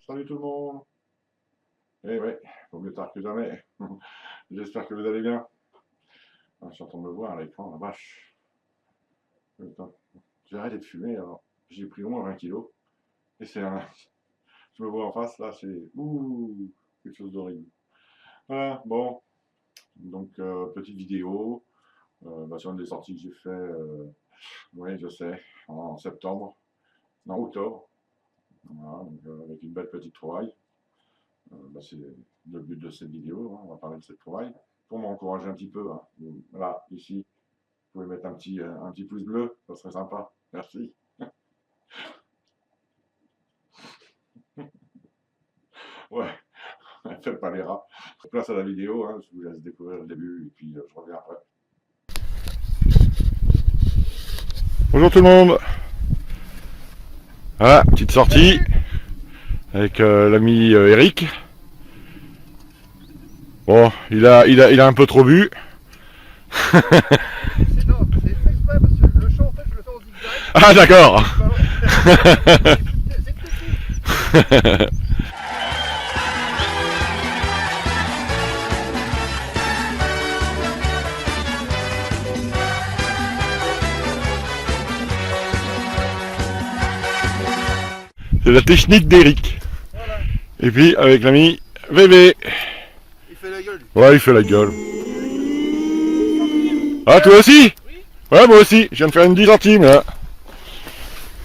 Salut tout le monde. Eh ouais, vaut mieux tard que jamais. J'espère que vous allez bien. Ah, je suis en train de me voir à l'écran, la vache. Putain. J'ai arrêté de fumer, alors j'ai pris au moins 20 kilos. Et c'est un... Je me vois en face, là, c'est... Ouh, quelque chose d'horrible. Voilà, bon. Donc, petite vidéo sur une des sorties que j'ai fait, oui, je sais, en septembre, non, octobre. Voilà, donc, avec une belle petite trouvaille. C'est le but de cette vidéo, hein, on va parler de cette trouvaille, pour m'encourager un petit peu. Hein. Voilà, ici, vous pouvez mettre un petit pouce bleu, ça serait sympa. Merci. Ouais, faites pas les rats. Place à la vidéo, hein, je vous laisse découvrir le début et puis je reviens après. Bonjour tout le monde. Voilà, petite sortie avec l'ami Eric. Bon, il a un peu trop bu. Non, c'est fait exprès parce que le champ en fait je le fais en zigzag. Ah d'accord. C'est tout. C'est la technique d'Eric. Voilà, Et puis avec l'ami VV. il fait la gueule. Ouais, il fait la gueule. Ah, toi aussi? Oui. Ouais, moi aussi. Je viens de faire une 10 centimes là.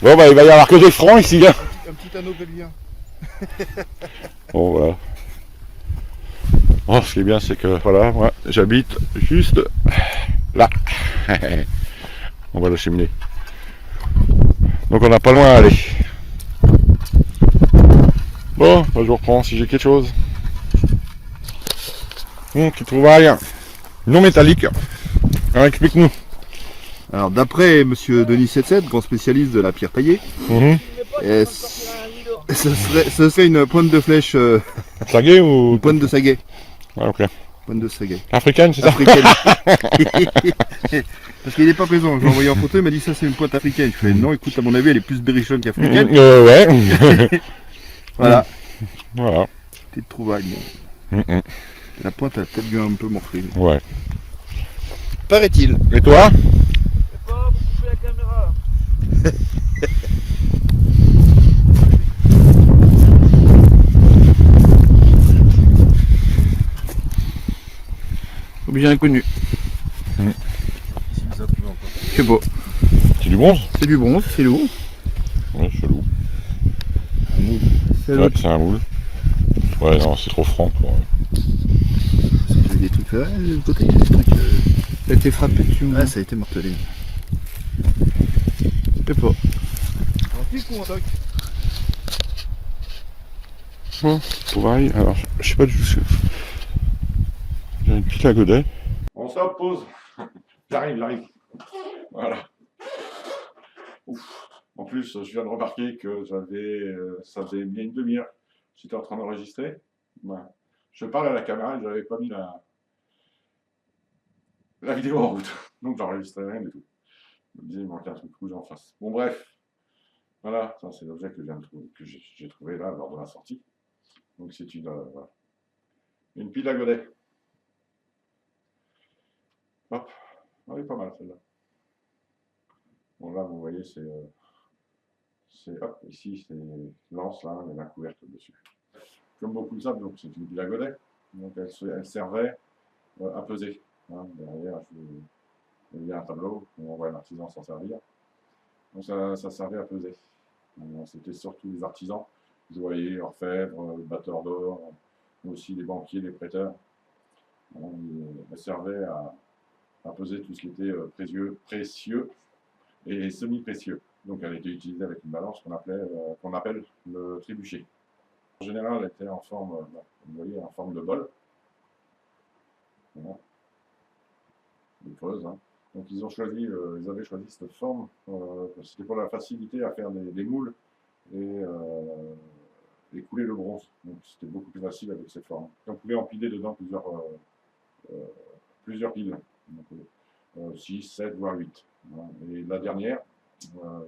Bon, bah, il va y avoir que des francs ici. Hein. Un petit anneau pelvien. Bon, voilà. Bon, ce qui est bien, c'est que voilà, moi, j'habite juste là. On voit la cheminée. Donc, on n'a pas loin à aller. Bon, bah, je reprends si j'ai quelque chose. Tu trouvailles non métallique. Alors, explique-nous. Alors d'après monsieur Denis 77, grand spécialiste de la pierre taillée, ce serait une pointe de flèche, Sagué ou. une pointe de saguet. Ah, ok. Pointe de saguet. Africaine, c'est ça? Africaine. Parce qu'il n'est pas présent, je l'ai envoyé en photo, il m'a dit ça c'est une pointe africaine. Je fais non, écoute, à mon avis elle est plus berrichonne qu'africaine. Ouais. Voilà, Voilà. petite trouvaille. La pointe a peut-être dû un peu morfler. Ouais. Paraît-il. Et toi? Je sais pas, vous coupez la caméra. Objet inconnu. Je sais pas. C'est du bronze? C'est du bronze, c'est lourd. Ouais, chelou. C'est Ouais, c'est un moule. Ouais, non, c'est trop franc pour. Il y a des trucs là, de côté, il y a des trucs. Ça a été frappé dessus. Ah, ça a été mortelé. Je sais pas. Bon, trouvaille. Alors, je sais pas du tout ce que. J'ai une pile à godet. On stop, pause. J'arrive. Voilà. Ouf. En plus, je viens de remarquer que ça faisait bien une demi-heure. J'étais en train d'enregistrer. Ouais. Je parle à la caméra et je n'avais pas mis la vidéo en route. Donc j'enregistrais rien du tout. Je me disais, il manquait un truc rouge en face. Bon, bref. Voilà, ça c'est l'objet que j'ai trouvé là lors de la sortie. Donc c'est voilà. Une pile à godet. Hop, elle est pas mal celle-là. Bon là vous voyez hop, ici c'est l'anse là, il y a la couvercle dessus. Comme beaucoup de sable, donc c'est une pile à godet. Donc elle servait à peser. Hein, derrière, il y a un tableau où on voit un artisan s'en servir. Donc ça servait à peser. C'était surtout les artisans, joailliers, orfèvres, batteurs d'or, aussi les banquiers, les prêteurs. Elle servait à peser tout ce qui était précieux et semi-précieux. Donc elle était utilisée avec une balance qu'on appelle le trébuchet. En général, elle était en forme, vous voyez, en forme de bol. Voilà. De creuse. Hein. Donc ils avaient choisi cette forme, c'était pour la facilité à faire des moules et couler le bronze. Donc c'était beaucoup plus facile avec cette forme. Et on pouvait empiler dedans plusieurs piles. 6, 7, voire 8. Et la dernière,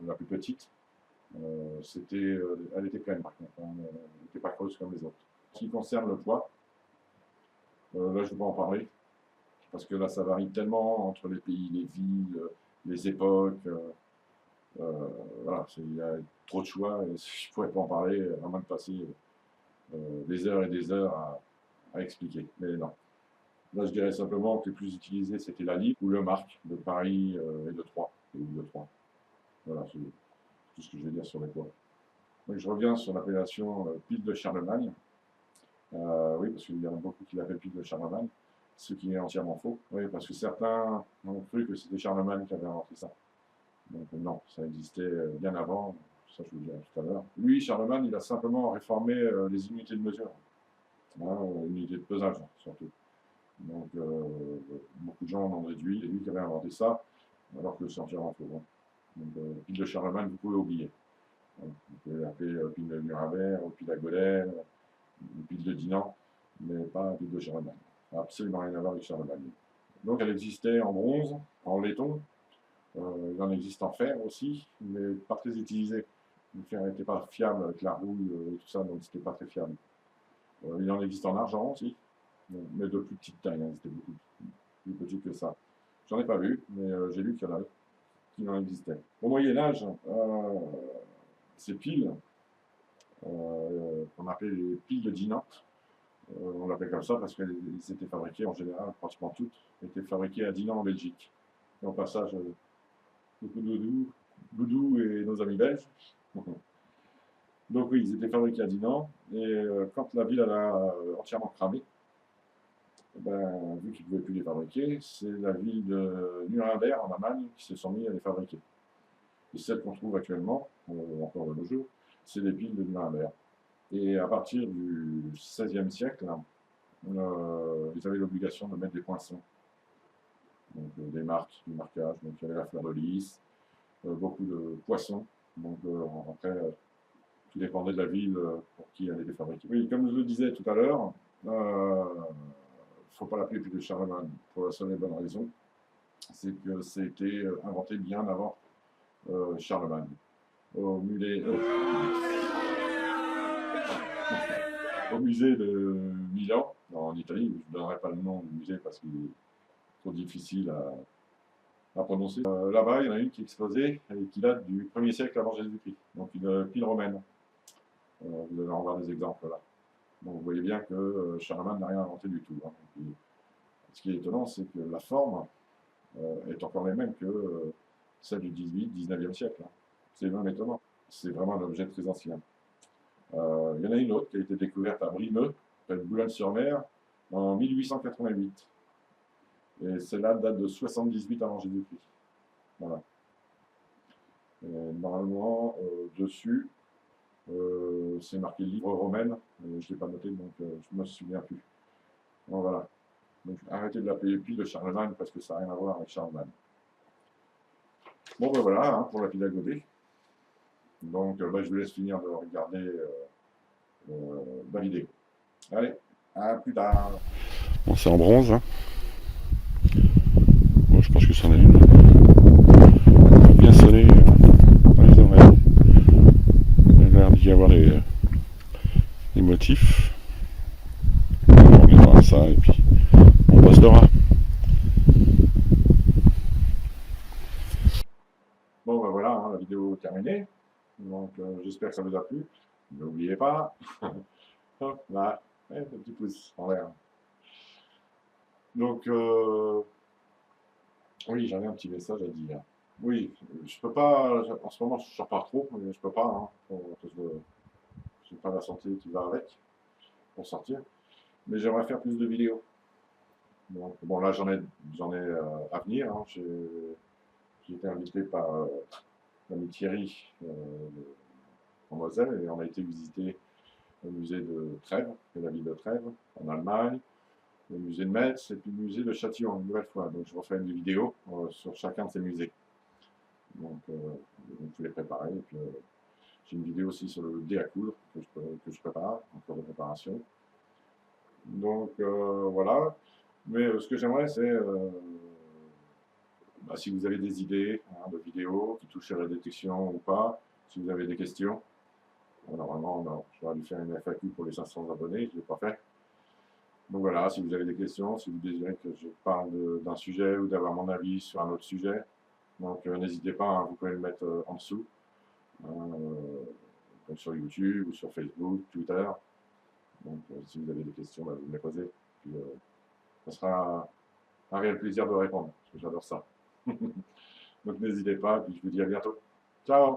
la plus petite, Elle était pleine par contre, hein, elle n'était pas creuse comme les autres. En ce qui concerne le poids, là je ne vais pas en parler, parce que là ça varie tellement entre les pays, les villes, les époques. Voilà, il y a trop de choix et je ne pourrais pas en parler à moins de passer des heures et des heures à expliquer. Mais non. Là, je dirais simplement que les plus utilisés, c'était la Libre ou le Marc de Paris et de Troyes. Voilà, c'est tout ce que je vais dire sur les poids. Donc, je reviens sur l'appellation pile de Charlemagne. Oui, parce qu'il y en a beaucoup qui l'appellent pile de Charlemagne, ce qui est entièrement faux. Oui, parce que certains ont cru que c'était Charlemagne qui avait inventé ça. Donc non, ça existait bien avant, ça je vous le dirai tout à l'heure. Lui, Charlemagne, il a simplement réformé les unités de mesure, hein, unités de pesage surtout. Donc beaucoup de gens en ont réduit, c'est lui qui avait inventé ça, alors que c'est entièrement faux. Hein. Donc pile de Charlemagne, vous pouvez oublier. Vous pouvez l'appeler pile de Nuremberg, ou pile à Golem, ou pile de Dinan, mais pas pile de Charlemagne. Ça n'a absolument rien à voir avec Charlemagne. Donc elle existait en bronze, en laiton. Il en existe en fer aussi, mais pas très utilisé. Le fer n'était pas fiable avec la rouille et tout ça, donc c'était pas très fiable. Il en existe en argent aussi, mais de plus petite taille, hein, c'était beaucoup plus petit que ça. J'en ai pas vu, mais j'ai lu qu'il en existait. Au Moyen-Âge, ces piles, qu'on appelait les piles de Dinan, on l'appelait comme ça parce qu'elles étaient fabriquées en général, pratiquement toutes, étaient fabriquées à Dinan en Belgique. Et au passage, beaucoup de Doudou et nos amis belges. Donc oui, ils étaient fabriqués à Dinan, et quand la ville a entièrement cramé, ben, vu qu'ils ne pouvaient plus les fabriquer, c'est la ville de Nuremberg en Allemagne qui se sont mis à les fabriquer. Et celles qu'on trouve actuellement, encore de nos jours, c'est les piles de Nuremberg. Et à partir du XVIe siècle, ils avaient l'obligation de mettre des poinçons, donc des marques, du marquage, donc il y avait la fleur de lys, beaucoup de poissons, donc après, tout dépendait de la ville pour qui elle était fabriquée. Oui, comme je le disais tout à l'heure, il ne faut pas l'appeler pile de Charlemagne pour la seule et bonne raison, c'est que c'était inventé bien avant Charlemagne. Au musée de Milan, en Italie, je ne donnerai pas le nom du musée parce qu'il est trop difficile à prononcer. Là-bas, il y en a une qui est exposée et qui date du 1er siècle avant Jésus-Christ, donc une pile romaine. Vous allez en voir des exemples là. Donc vous voyez bien que Charlemagne n'a rien inventé du tout. Hein. Puis, ce qui est étonnant, c'est que la forme est encore la même que celle du 18-19e siècle. Hein. C'est même étonnant. C'est vraiment un objet très ancien. Il y en a une autre qui a été découverte à Brimeux, près de Boulogne-sur-Mer, en 1888. Et celle-là date de 78 avant Jésus-Christ. Voilà. Et normalement, dessus, c'est marqué livre romaine, je ne l'ai pas noté, donc je ne me souviens plus. Bon, voilà. Donc arrêtez de l'appeler pile de Charlemagne parce que ça n'a rien à voir avec Charlemagne. Bon ben voilà, hein, pour la pile à godet. Donc je vous laisse finir de regarder la vidéo. Allez, à plus tard. Bon, c'est en bronze. Hein. Bon, je pense que c'en est une. Bien sonné dans les oreilles. Il a l'air d'y avoir les motifs. On verra ça et puis on postera. Bon ben voilà, hein, la vidéo est terminée. Donc j'espère que ça vous a plu. N'oubliez pas. Hop là, le petit pouce en l'air. Donc oui, j'avais un petit message à dire. Oui, je peux pas, en ce moment je ne sors pas trop, mais je peux pas, hein, parce que je n'ai pas la santé qui va avec pour sortir. Mais j'aimerais faire plus de vidéos. Donc, bon là j'en ai à venir. Hein. J'ai été invité par l'ami Thierry en Moselle et on a été visiter le musée de Trèves, la ville de Trèves, en Allemagne, le musée de Metz et puis le musée de Châtillon, une nouvelle fois. Donc je referai une vidéo sur chacun de ces musées. Donc vous pouvez les préparer. Et puis j'ai une vidéo aussi sur le dé à coudre que je prépare, en cours de préparation. Donc voilà. Mais ce que j'aimerais, c'est si vous avez des idées hein, de vidéos qui touchent à la détection ou pas, si vous avez des questions. Normalement, non, je vais lui faire une FAQ pour les 500 abonnés, je ne l'ai pas fait. Donc voilà, si vous avez des questions, si vous désirez que je parle d'un sujet ou d'avoir mon avis sur un autre sujet, donc n'hésitez pas, hein, vous pouvez le mettre en dessous, comme sur YouTube ou sur Facebook, Twitter. Donc si vous avez des questions, vous me les posez. Puis, ça sera un réel plaisir de répondre, parce que j'adore ça. Donc n'hésitez pas, puis je vous dis à bientôt. Ciao!